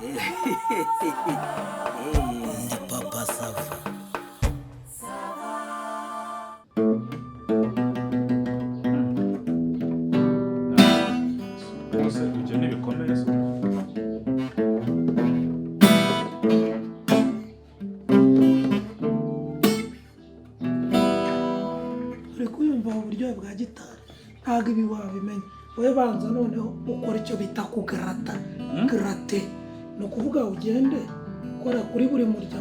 Ndi papa sava. Bose ibyo ni bikomereza. uri kuyumva uburyohe bwa gitari ntabwo ibi wabimenya wowe banza noneho ukora icyo bita kugarata garate ni ukuvuga ugende ukora kuri buri murya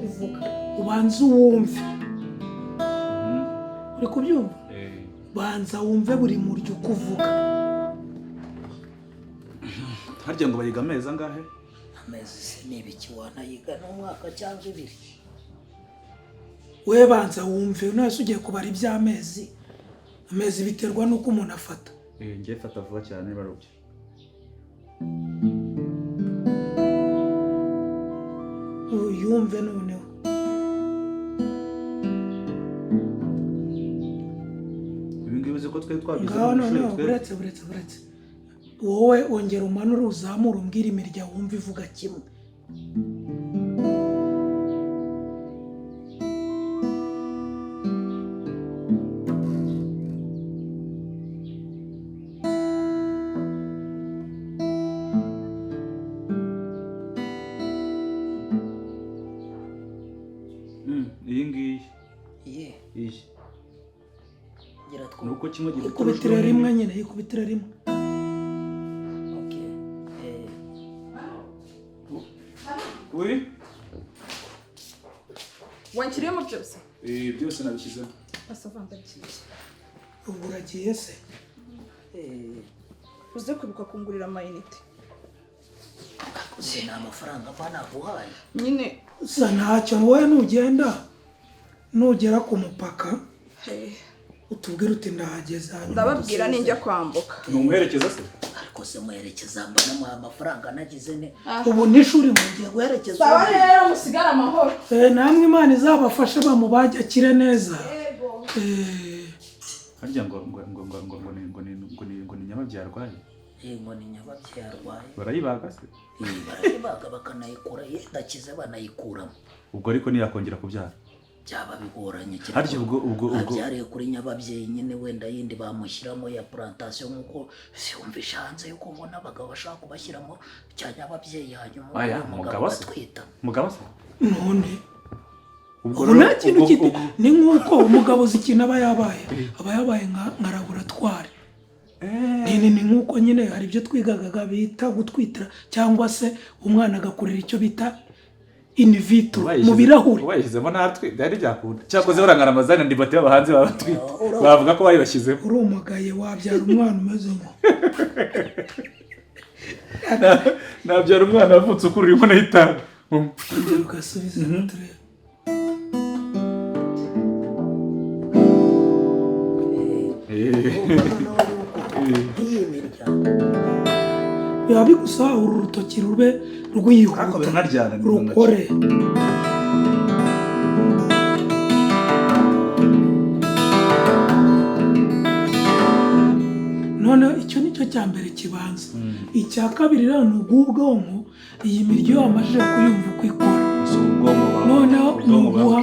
uvuga ubanza uwumve uri kubyumva banza wumve buri murya uko uvuga Harya ngo bayiga amezi angahe? Amezi se ni ibiki wanayiga n'umwaka cyangwa ibiri? we banza wumve nose ugiye kubara iby'amezi amezi biterwa n'uko umuntu afata Ngiye fata vuba cyane barubye. yumve noneho Ibi ngibi uzi ko twe twabize ngaho noneho buretse wowe ongera umanure uzamura umbwira imirya wumva ivuga kimwe iyi ngiyi. Ye, Iyi. gira two. Nuko kimwe gifite yikubitira rimwe nyine yikubitira rimwe Okay. Oui. Wanshyiriyemo byose? Byose nabishyizeho. Asavanga byinshi. ubu uragiye se Uze kwibuka kungurira amayinite. Se ni amafaranga mba naguhaye. Nyine gusa ntacyo wowe nugera ku mupaka utubwire uti ndahageze ndababwira ninjya kwambuka. Numuherekeza se? Ariko se muherekeza mba namuha amafaranga nagize ne. ubu n'ishuri mugiye guherekeza Sawa rero musigara amahoro. namwe Imana izabafashe bamubajye akire neza Harya ngo ni nyama byarwaye. Ngo ni nyababyeyi arwaye. Barayibaga se? Barayibaga bakanayikura yedakize banayikuramo. Ubwo ariko ntiyakongera kubyara. Byaba bigoranye cyane. Harya ubwo abyariye kuri nyababyeyi nyine wenda yindi bamushyiramo ya plantation nkuko siyumvisha hanze yuko mbona abagabo bashaka kubashyiramo cya nyababyeyi hanyuma umugabo se? Mugabo se? none ubu nta kintu ni nk'uko umugabo uzi ikintu aba yabaye nka laboratwari ni nk'uko nyine hari ibyo twigaga bita gutwitira cyangwa se umwana agakurira icyo bita in vitro mu birahuri bayishyizemo natwe byari byakunda cyakoze barangana amazina ndibate y'abahanzi babatwite bavuga ko bayibashyizemo uri umugaye wabyara umwana umeze nko nabyara umwana wavutse ukururimo n'itanu ugasubiza turebe biba bigusaba uru rutoki rube rwihuta rukore none icyo nicyo cya mbere kibanza icya kabiri rero ni ubwonko iyi miryo amajije kuyumva uko ikora noneho nuguha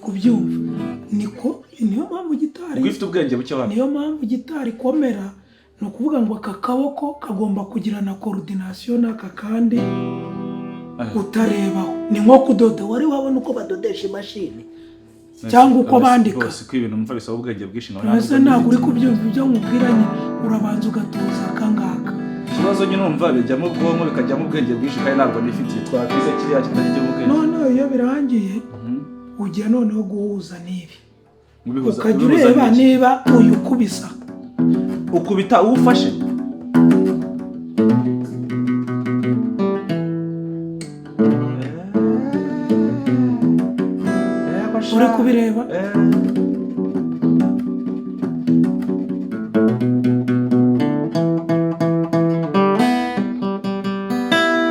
kubyumva niyo mpamvu gitari ufite ubwenge buke abantu niyo mpamvu gitari ikomera ni ukuvuga ngo aka kaboko kagomba kugira na coordination n'aka kandi utarebaho ni nko kudoda wari wabona uko badodesha imashini cyangwa uko bandika bose ko ibintu mva bisaba ubwenge bwinshi ese ntabwo uri kubyumva ibyo nkubwiranye urabanza ugatuza akangaka ikibazo nyine umva bijyamo ubwonko bikajyamo ubwenge bwinshi kandi ntabwo nifitiye twakwize kiriya kitajya ubwenge noneho iyo birangiye ujya noneho guhuza n'ibi ukajya ureba niba uyu ukubisa ukubita uwufashe uri kubireba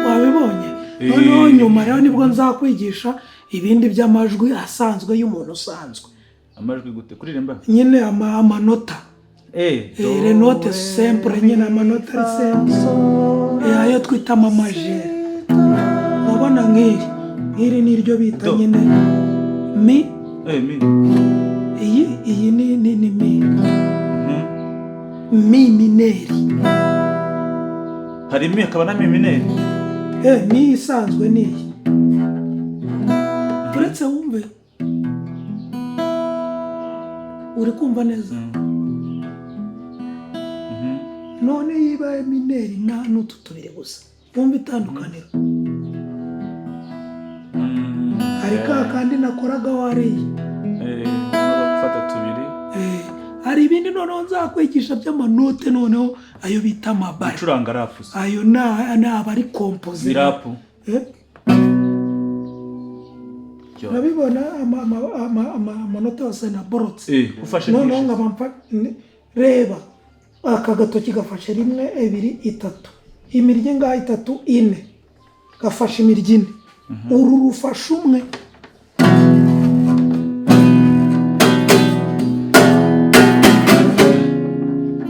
wabibonye noneho nyuma rero nibwo nzakwigisha ibindi by'amajwi asanzwe y'umuntu usanzwe amajwi gute kuririmba nyine amanota les notes simples nyine amanota ari simple ayo twita mamajeri. Urabona nk'iri niryo bita nyine mi. Mi. Iyi ni mi. Mi mineri. Hari mi akaba na mi mineri. Ni isanzwe ni iyi. Uretse wumve. Uri kumva neza? None yibaye mineri n'utu tubiri gusa. Wumva itandukaniro. Hari kandi nakoraga wariye. Gufata tubiri. Hari ibindi noneho nzakwigisha by'amanote noneho ayo bita amabare. Gucuranga rapu. Ayo ni abari kompoze. Rapu. Urabibona amanota yose na borotse. Ufashe noneho nkaba reba aka gatoki gafashe 1 2 3 imirye ngaho 3 4 gafashe imirye 4 uru rufashe umwe.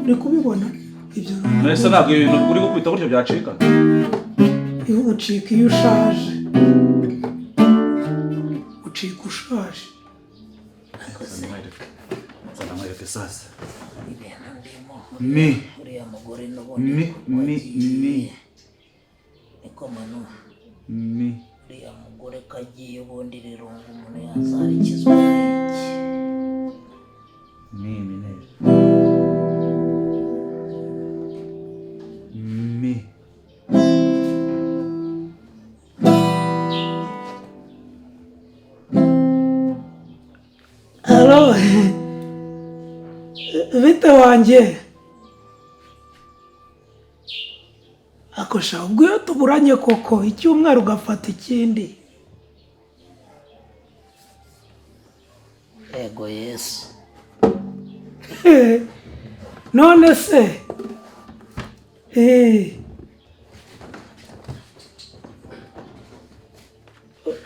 Uri kubibona ibyo nese ntabwo ibintu uri gukubita gutyo byacika. Ucika iyo ushaje. Ucika ushaje. Sana mwereke sasa. Mi. Uriya mugore n'ubundi. Mi. Niko manu. Mi. Uriya mugore kagiye ubundi rero ngo umuntu yazarikizwa n'iki. Mi mineri. Mi. Alo. Vite wanjye. Akosha ubwo iyo tuburanye koko icyumweru ugafata ikindi. Ego Yesu. None se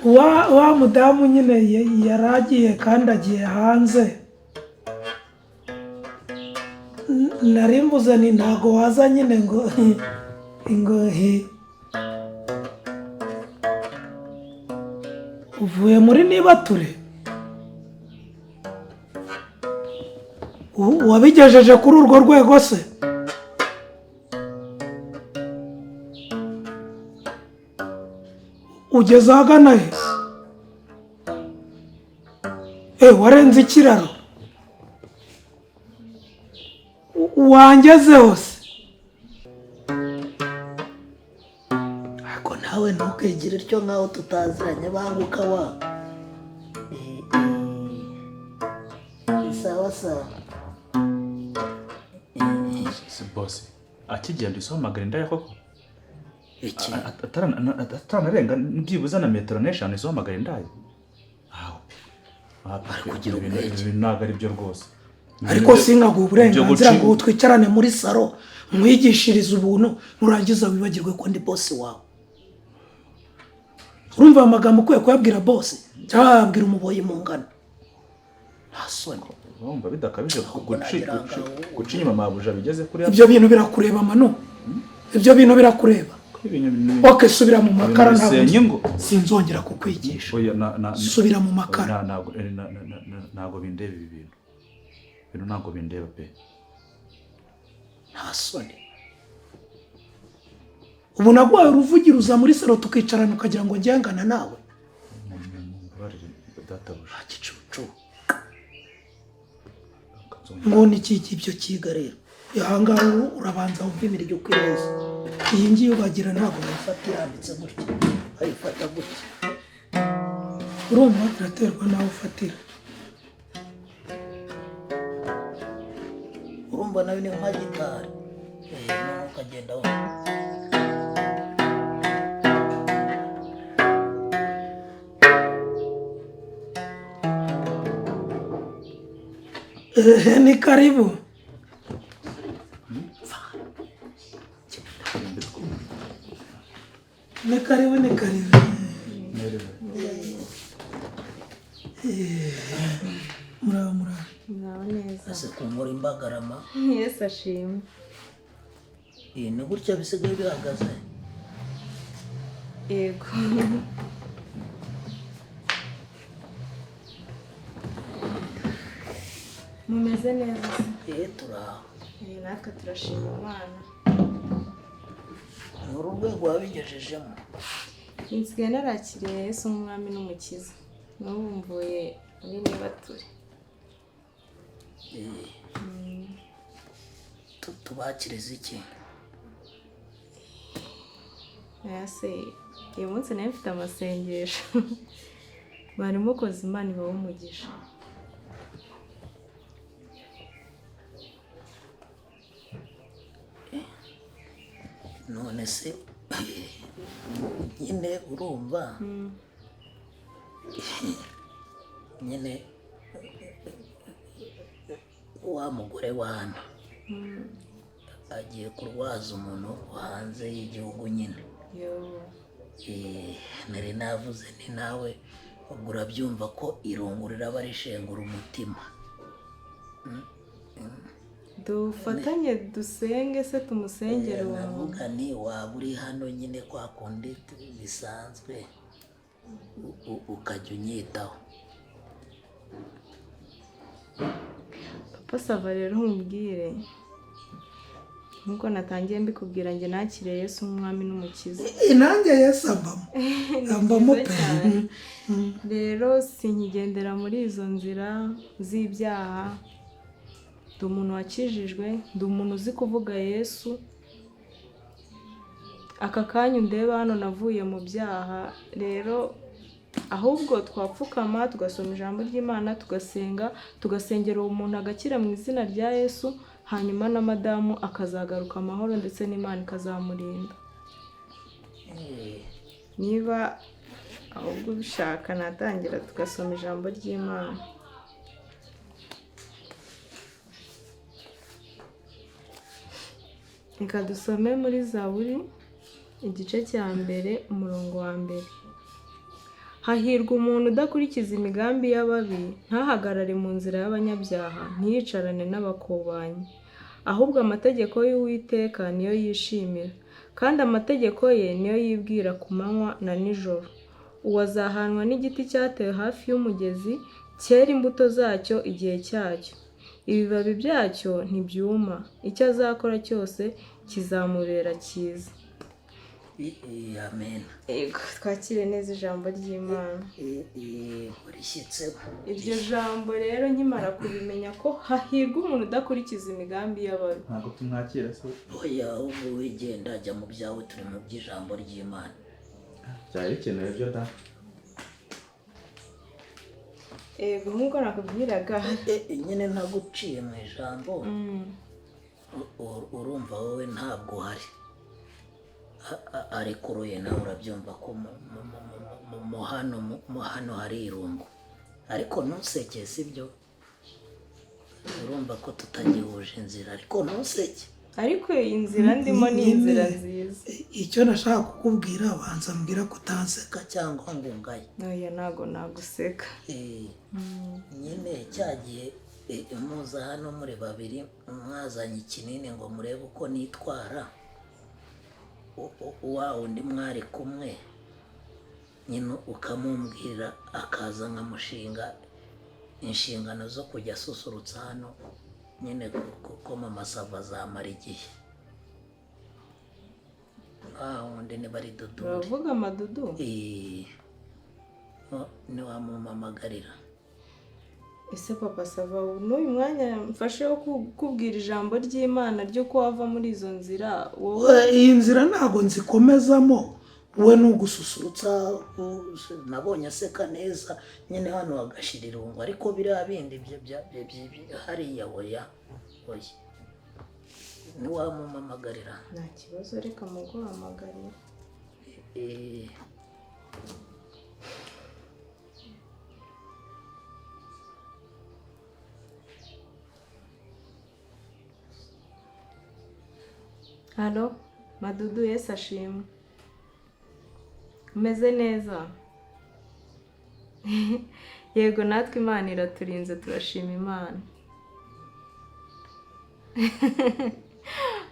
wa mudamu nyine yaragiye kandi agiye hanze. Narimbuze ni ntago waza nyine ngo uvuye muri Nibature. Wabigejeje kuri urwo rwego se? Ugeze ahagana he? Warenze ikiraro? Wangeze hose? Ako nawe ntukegire ityo nkaho tutaziranye banguka wa. Sawa sawa. Si boss. Akigenda isohamagara indaya koko? Iki? Atanarenga byibuza na metero n'eshanu isohamagara indaya. Kugira ubwenge. Ntabwo ari byo rwose. Ariko sinkaguha uburenganzira ngo twicarane muri saro mwigishirize ubuntu nurangiza wibagirwe ko ndi boss wawe. Urumva amagambo ukwiye kuyabwira boss cyangwa yabwira umuboyi mu ngano? Ntasoni. Urumva bidakabije guca inyuma mabuja bigeze kuri ibyo bintu birakureba mano. Ibyo bintu birakureba. Okay, subira mu makara ntabwo sinzongera kukwigisha. Subira mu makara. Ntabwo bindeba ibi bintu. Bino ntabwo bindeba pe. Ntasoni. Ubu nagwaye uruvugira uza muri salo tukicarana ukagira ngo ngengana nawe. Igicucu. Ngo niki ibyo kiga rero. Ihanga urabanza ubwimira ryo kwireza. Iyi ngiye ubagira ntabwo bayifatira yanditse gutya. Ayifata gutya. Urumva biraterwa nawe ufatira. Urumva nawe ni nka gitari. None ukagenda ho. Ni karibu. Ni karibu. Muraho. Nawe neza. Ase kumura imbagarama. Yesu ashimwe. Ni gutya bisigaye bihagaze. yego. Mumeze neza se? turaho. Natwe turashima Imana. Ni urwego wabigejejemo. Nsigaye narakiriye Yesu nk'umwami n'umukiza. N'ubu mvuye muri Nibature. Tubakiriza iki? Se uyu munsi nawe mfite amasengesho. Bari mukoze Imana ibahe umugisha. None se nyine urumva nyine wa mugore wa hano agiye kurwaza umuntu hanze y'igihugu nyine. Nari navuze ni nawe ubwo urabyumva ko irungu riraba rishengura umutima. Dufatanye dusenge se tumusengere uwo muntu. Navuga ni waba uri hano nyine kwa kundi bisanzwe ukajya unyitaho. Papa Sava rero nkubwire nkuko natangiye mbikubwira njye nakiriye Yesu nk'umwami n'umukiza. Nanjye Yesu ambamo pe. Rero sinkigendera muri izo nzira z'ibyaha. Ndi umuntu wakijijwe, ndi umuntu uzi kuvuga Yesu. Aka kanya undeba hano navuye mu byaha. Rero ahubwo twapfukama tugasoma ijambo ry'Imana, tugasenga, tugasengera uwo muntu agakira mu izina rya Yesu, hanyuma na madamu akazagaruka amahoro ndetse n'Imana ikazamurinda. Niba ahubwo ubishaka natangira tugasoma ijambo ry'Imana. Reka dusome muri Zaburi igice cya mbere umurongo wa mbere. Hahirwa umuntu udakurikiza imigambi y'ababi, ntahagarare mu nzira y'abanyabyaha, ntiyicarane n'abakobanyi. Ahubwo amategeko y'Uwiteka niyo yishimira, kandi amategeko ye niyo yibwira ku manywa na nijoro. Uwo azahanwa n'igiti cyatewe hafi y'umugezi, cyera imbuto zacyo igihe cyacyo. Ibibabi byacyo ntibyuma, icyo azakora cyose kizamubera cyiza. Amen. Yego, twakire neza ijambo ry'Imana. Urishyitsemo. Iryo jambo rero nkimara kubimenya ko hahirwa umuntu udakurikiza imigambi y'ababi. Ntabwo tumwakira se? Oya, ahubwo wigenda ajya mu byawe, turi mu by'ijambo ry'Imana. Byari bikenewe byo da. Yego, nk'uko nakubwiraga. Nyine ntaguciye mu ijambo. Urumva wowe ntabwo uhari. Arikuruye nawe urabyumva ko mu hano hari irungu. Ariko ntuseke, sibyo? Urumva ko tutagihuje inzira, ariko ntuseke. Ariko iyi nzira ndimo ni inzira nziza. Icyo nashaka kukubwira banza mbwira ko utanseka cyangwa ngo ungaye. Oya, ntago naguseka. Nyine cyagiye muza hano muri babiri mwazanye ikinini ngo murebe uko nitwara. Wa undi mwari kumwe nyine ukamumbwira akaza nkamushinga inshingano zo kujya asusurutsa hano nyine kuko Mama Sava azamara igihe. Undi ni bari Dudu. Uravuga amadudu? Ni wamumamagarira. Ese Papa Sava n'uyu mwanya mfashe wo kubwira ijambo ry'Imana ryo ko wava muri izo nzira wowe. Iyi nzira ntago nzikomezamo, we nugususurutsa. Nabonye aseka neza nyine hano hagashira irungu, ariko biriya bindi hariya oya. Ni wamumamagarira. Nta kibazo, reka muguhamagarira. Halo, Madudu, Yesu ashimwe. Umeze neza? Yego, natwe Imana iraturinze, turashima Imana.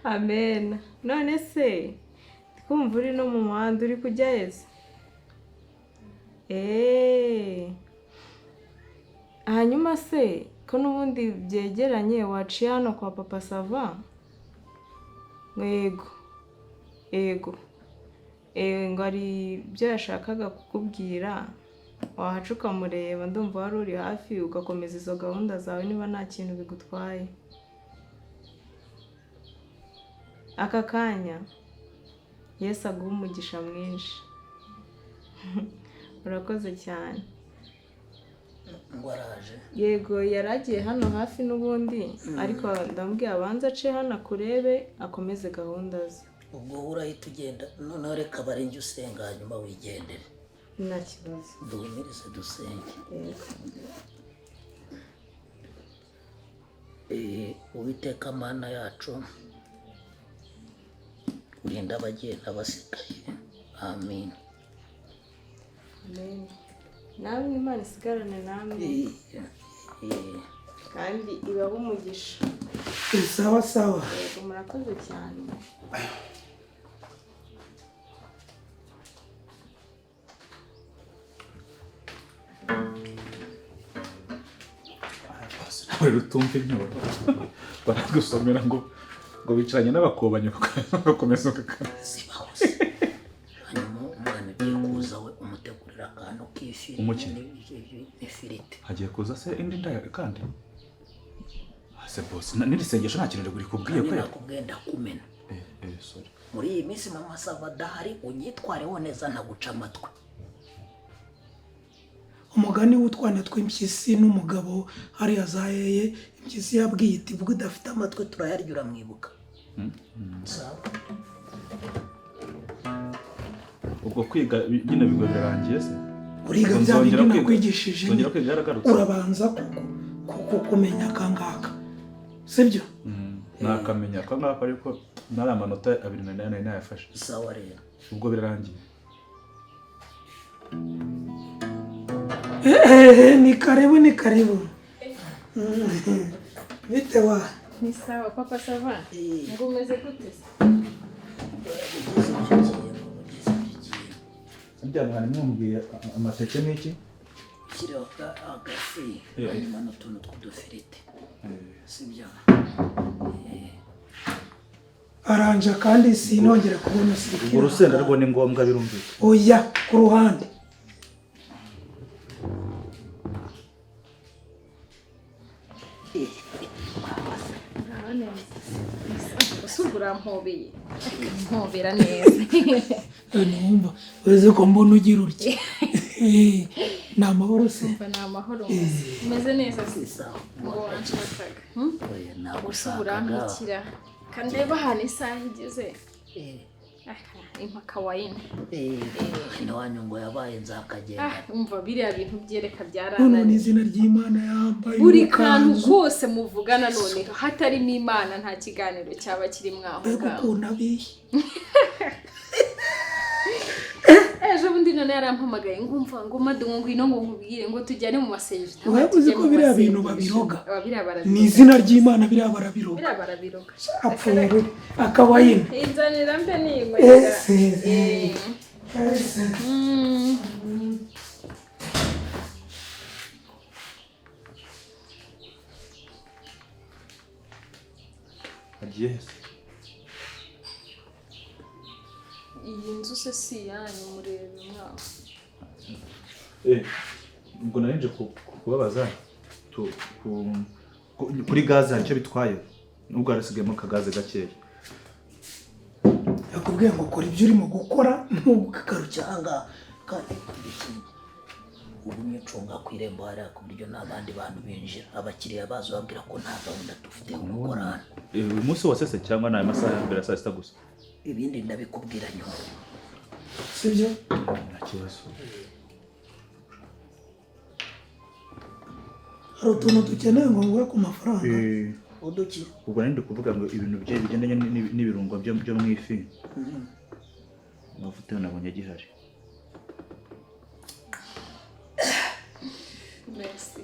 Amen. None se kumva uri no mu muhanda uri kujya heza. Hanyuma se ko n'ubundi byegeranye waciye hano kwa papa Sava? Yego ngo hari ibyo yashakaga kukubwira, wahaca ukamureba, ndumva wari uri hafi ugakomeza izo gahunda zawe niba nta kintu bigutwaye. Aka kanya Yesu aguha umugisha mwinshi. Urakoze cyane. ngo araje. Yego yaragiye hano hafi n'ubundi ariko ndambwiye abanza ace hano akurebe akomeze gahunda ze. Ubwo urahita ugenda noneho reka barenge usenga hanyuma wigendere. Nta kibazo. Duhumirize dusenge. Uwiteka Mana yacu, urinda abagenda basigaye. Amen. Amen. Nawe Imana isigarane namwe kandi ibahe umugisha. Sawa sawa. Yego murakoze cyane. nawe rutumva inyoro baragusomera ngo bicaranye n'abakobanyi bagakomeza zibaho se. Hanyuma umwana ugiye kuza we umutegurira akantu k'ifi n'ifiriti. hagiye kuza se indi ndaya kandi se boss n'iri sengesho nta kintu uri kubwiye ko nakubwiye ndakumena. Sorry. Muri iyi minsi mama Sava adahari unyitwareho neza ntaguca amatwi. Umugani w'utwana tw'impyisi n'umugabo hariya zaheye, impyisi yabwiye iti vuga udafite amatwi turayarya uramwibuka. Sawa. ubwo kwiga nyine bigo birangiye se uriga bya bindi nakwigishije urabanza kumenya akangaka sibyo? nakamenya akangaka ariko nari amanota 2 nayafashe. Sawa rero. ubwo birarangiye. Ni karibu. Bite wa? Ni sawa papa Sava. Ngo umeze gute se? Njyana mwumviye amateke n'iki? Kiriho agafi hanyuma n'utuntu tw'udufiriti. Sibyo? Aranja kandi sinongera kubona sirikira. Urusenda rwo ni ngombwa birumvise. Oya ku ruhande. Usubura mpobera neza. Numva weze ko mbona ugira urya. Ni amahoro se? Ni amahoro. Umeze neza se? Ngo wanshakaga. Usubura mpikira. Kandeba hano isaha igeze. Impaka wayine. Hino wanyu ngo yabaye nzakagenda. Umva biriya bintu byereka byarananiye. None izina ry'Imana yambaye. Buri kantu kose muvugana none hatarimo Imana nta kiganiro cyaba kiri mwaho ngaho. Ego kunabiye. Ejo bundi none yarampamagaye ngumva ngo madungu ngwino ngo nkubwire ngo tujyane mu masengesho. Wabuze ko biriya bintu babiroga. Ni izina ry'Imana biriya barabiroga. Biriya barabiroga. Apfuru akawayine. Inzanira mbe n'ingwe. Yes. Iyi nzu se si yanyu murebe mwaho. Ubwo narinje kubabaza kuri gaze nicyo bitwaye nubwo arasigayemo kagaze gakeya. Yakubwiye ngo ukora ibyo urimo gukora ntugarucyanga kandi ubu nicunga ku irembo hariya ku buryo n'abandi bantu binjira abakiriya bazo babwira ko nta gahunda dufite yo gukora hano. Uyu munsi wose se cyangwa nayo masaha ya mbere saa sita gusa? Ibindi ndabikubwira nyuma. Sibyo? Nta kibazo. Hari utuntu dukeneye ngo nguhe ku mafaranga. Uduki? Ubwo nindi kuvuga ngo ibintu bye bigendanye n'ibirungo byo mu ifi. Amavuta nabonye gihari. Merci.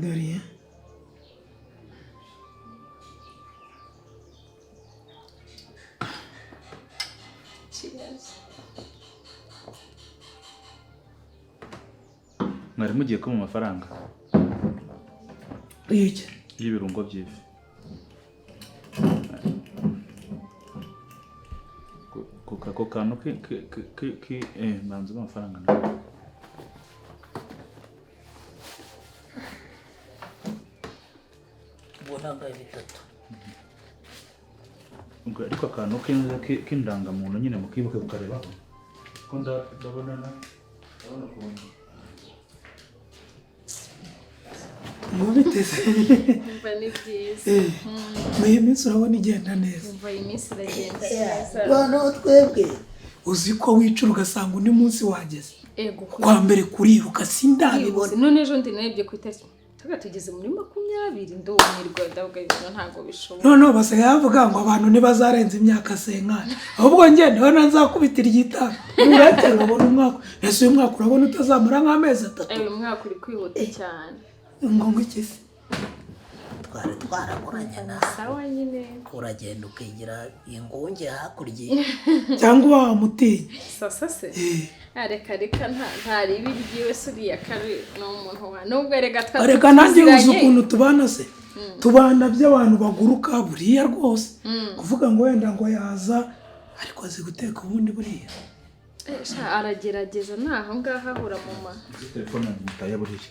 Doriye. Cheers. mwari mugiye ko mu mafaranga iki y'ibirungo by'ifi ako kantu manzi amafaranga ubona ngaho 3 ariko akantu k'indangamuntu nyine mukibuke kukareba ko ndabona ukuntu mubiteze Umva ni byiza. iyi minsi urabona igenda neza. Umva iyi minsi iragenda neza. Noneho twebwe uzi ko wicura ugasanga undi munsi wageze Ego kwa mbere kuriruka sindabibona. none ejo ndi narebye ku itariki tugeze muri 20 ndumirwa ndavuga ibintu ntago bishoboka. Noneho basigaye bavuga ngo abantu ntibazarenza imyaka senkana ahubwo njye niho nzakubitira igitabo uretse ngabona umwaka ese uyu mwaka urabona utazamura nk'amezi 3. Uyu mwaka uri kwihuta cyane ngo iki twari twaraburanye na sawa nyine uragenda ukigira ingunge hakurya cyangwa wamutinya sasa se reka ntari ibiryiwe suriya kare no muntu wa nubwo reka nanjye uzi ukuntu tubana se tubana by'abantu baguruka buriya rwose kuvuga ngo wenda ngo yaza ariko azi guteka ubundi buriya aragerageza naho ngaho ahura mu ma telefone mutaye buriya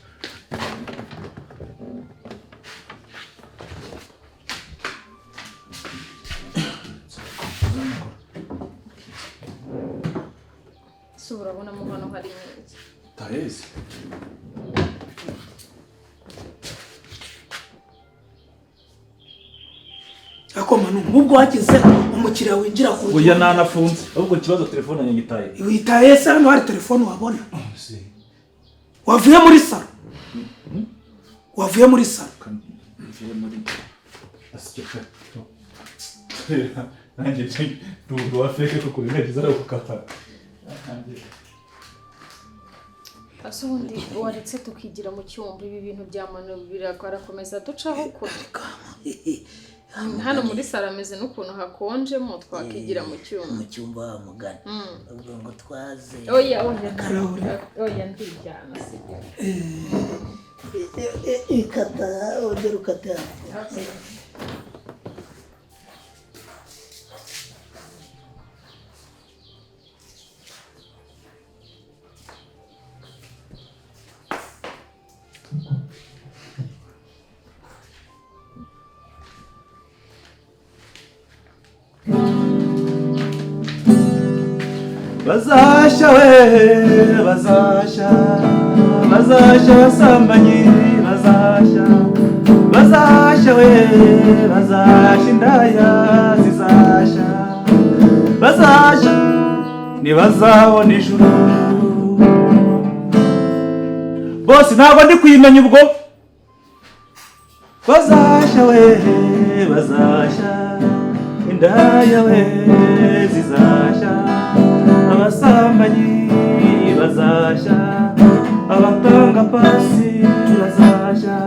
urabona mu hano hari inkingi Tayezi ako manu ubwo wagize umukiriya winjira ku rugo oya nanafunze ahubwo kibazo telefone yanjye itaye witaye se hano hari telefone wabona wavuye muri salo wavuye muri salo nanjye ndugu wa feke ko kuri neza ari ukukata asundi waretse tukigira mu cyumba ibi bintu byamanubira kwarakomeza ducaho kure hano muri sala ameze n'ukuntu hakonjemo twakigira mu cyumba wa mugani ubwo ngo twaze oya ndijyana sibyo ikata ongera ukata bazashya we bazashya basambanyi bazashya we bazashya indaya zizashya bazashya ntibazabona ijuru bose ntabwo ndi kuyimenya ubwo bazashya we bazashya indaya we zizashya abasambanyi bazashya abatanga pasi bazashya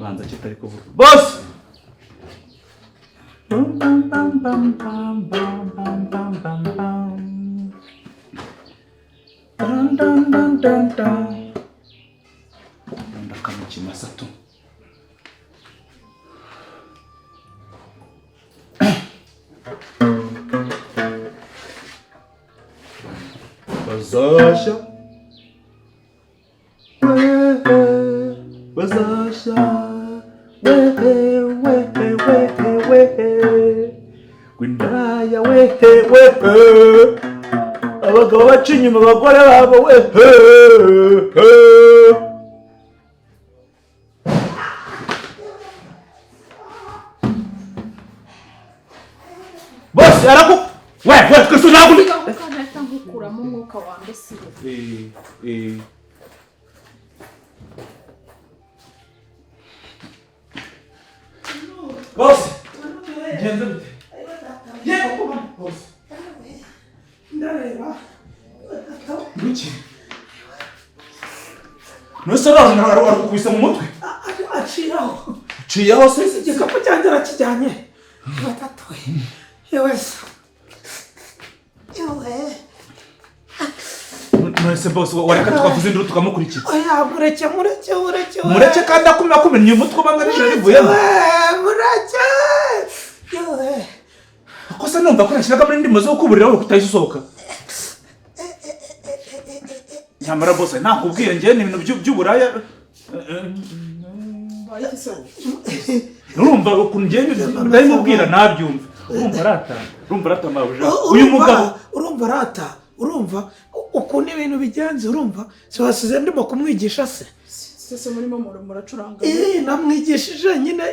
banza kitari kuvuga bose ndakamukimasa tu bazashya bazashya gwindaya abagabo baca inyuma abagore babo bose araku twese ntabwo nkukuramo umwuka wanjye si bose ngenze bite yego kuba bose ndareba Guki Nusa nazo arukubise mu mutwe aciyeho se igikapu cyanjye arakijyanye batatu yewe Nonese boss wareka tukavuza induru tukamukurikira. Oya mureke. Mureke kandi akumenya umutwe banga nijoro rivuyemo. Mureke. Akosa numva ko nashyiraga muri ndimo zo kuburira wowe kutayisohoka. Nyamara boss nakubwiye ngiye ni ibintu by'uburaya. Urumva ukuntu ngiye ndayimubwira nabyumva. Urumva rata mabuja. Uyu mugabo urumva ukuntu ibintu bigenze urumva se wasize ndimo kumwigisha se murimo muracuranga namwigishije nyine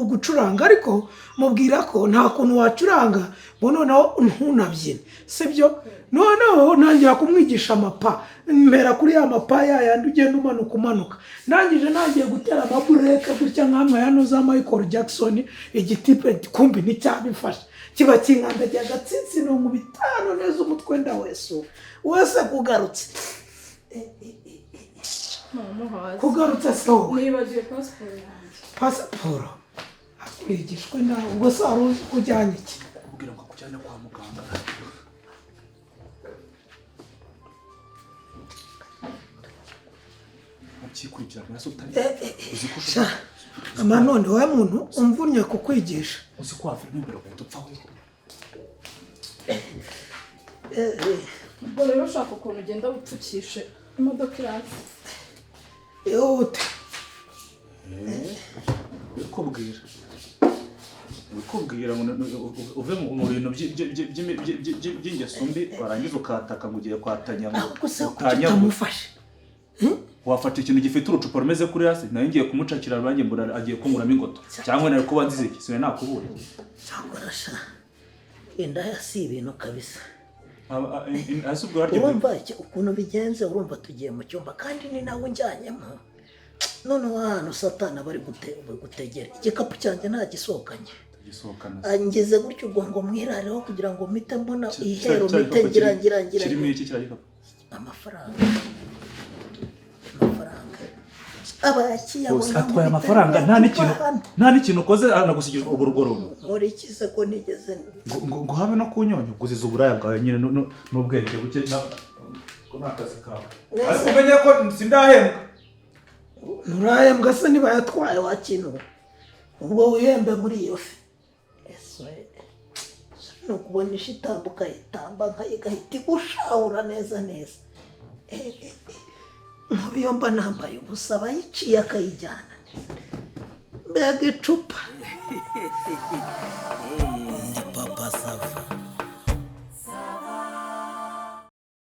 gucuranga ariko mubwira ko nta kuntu wacuranga ngo noneho ntunabyine sibyo noneho nangira kumwigisha amapa mpera kuri ya mapa yandi ugenda umanuka nangije nangiye gutera amabureke gutya nkamwe hano za Michael Jackson igitipe kumbi nticyabifasha kiba kinkandagiye agatsitsi no mu bitano neza umutwe wese kugarutse kugarutse so nibagiye pasiporo akwigishwe nawe ubwo se wari uzi kujyana iki kubwira ngo kujyana kwa muganga. Ukikurikirana so utari uziko amanone wa muntu umvunye kukwigisha uzi ko wavuye imbere ngo dupfa weho. ubwo rero ushaka ukuntu ugenda upfukishe imodoka iraza yote bikubwira uve mu bintu by'ingeso mbi warangiza ukataka ngo ugiye kwatanya ngo utamufashe wafata ikintu gifite urucupa rumeze kuri hasi nayo ngiye kumucakira rurange mbura agiye kunguramo ingoto cyangwa nari kuba nzize iki sine nakubure cyangwa rasha indaya si ibintu kabisa. Asubwo haryo urumva ukuntu bigenze urumva tugiye mu cyumba kandi ni nawe njyanyemo none ahantu satana bari gutegera igikapu cyanjye nta gisohokanye angeze gutyo ubwo ngo mwirareho kugira ngo mpite mbona ihero mpite ngira kirimo iki kiragikapu amafaranga abakiyabona atwaye amafaranga nta n'ikintu ukoze anagusigira uburugoro muri kize ko nigeze ngo habe no kunyonyo guziza uburaya bwawe nyine n'ubwenge buke ko nakazi kawe ariko umenye ko sindahembwa nurahembwa se niba yatwaye wakintu ubwo wihembe muri iyo fi no kubonisha itambuka itamba nkayigahita gushahura neza mubiyo mba nambaye ubusa bayiciye akayijyana mbega icupa